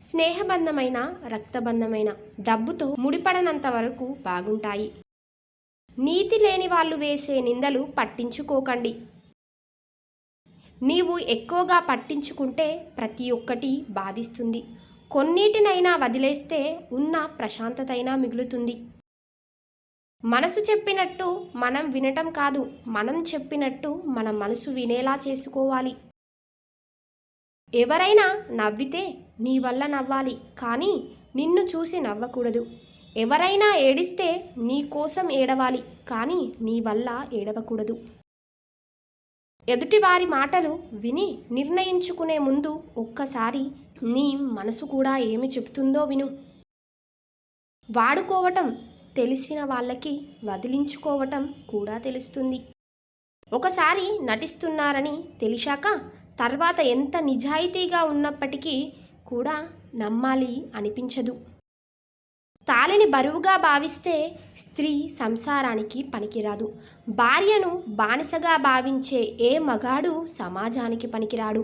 స్నేహబంధమైన రక్తబంధమైన డబ్బుతో ముడిపడనంత వరకు బాగుంటాయి. నీతి లేని వాళ్ళు వేసే నిందలు పట్టించుకోకండి. నీవు ఎక్కువగా పట్టించుకుంటే ప్రతి ఒక్కటి బాధిస్తుంది. కొన్నిటినైనా వదిలేస్తే ఉన్న ప్రశాంతతైనా మిగులుతుంది. మనసు చెప్పినట్టు మనం వినటం కాదు, మనం చెప్పినట్టు మన మనసు వినేలా చేసుకోవాలి. ఎవరైనా నవ్వితే నీ వల్ల నవ్వాలి, కానీ నిన్ను చూసి నవ్వకూడదు. ఎవరైనా ఏడిస్తే నీ కోసం ఏడవాలి, కానీ నీ వల్ల ఏడవకూడదు. ఎదుటివారి మాటలు విని నిర్ణయించుకునే ముందు ఒక్కసారి నీ మనసు కూడా ఏమి చెబుతుందో విను. వాడుకోవటం తెలిసిన వాళ్ళకి వదిలించుకోవటం కూడా తెలుస్తుంది. ఒకసారి నటిస్తున్నారని తెలిసాక తర్వాత ఎంత నిజాయితీగా ఉన్నప్పటికీ కూడా నమ్మాలి అనిపించదు. తాళిని బరువుగా భావిస్తే స్త్రీ సంసారానికి పనికిరాదు. భార్యను బానిసగా భావించే ఏ మగాడు సమాజానికి పనికిరాడు.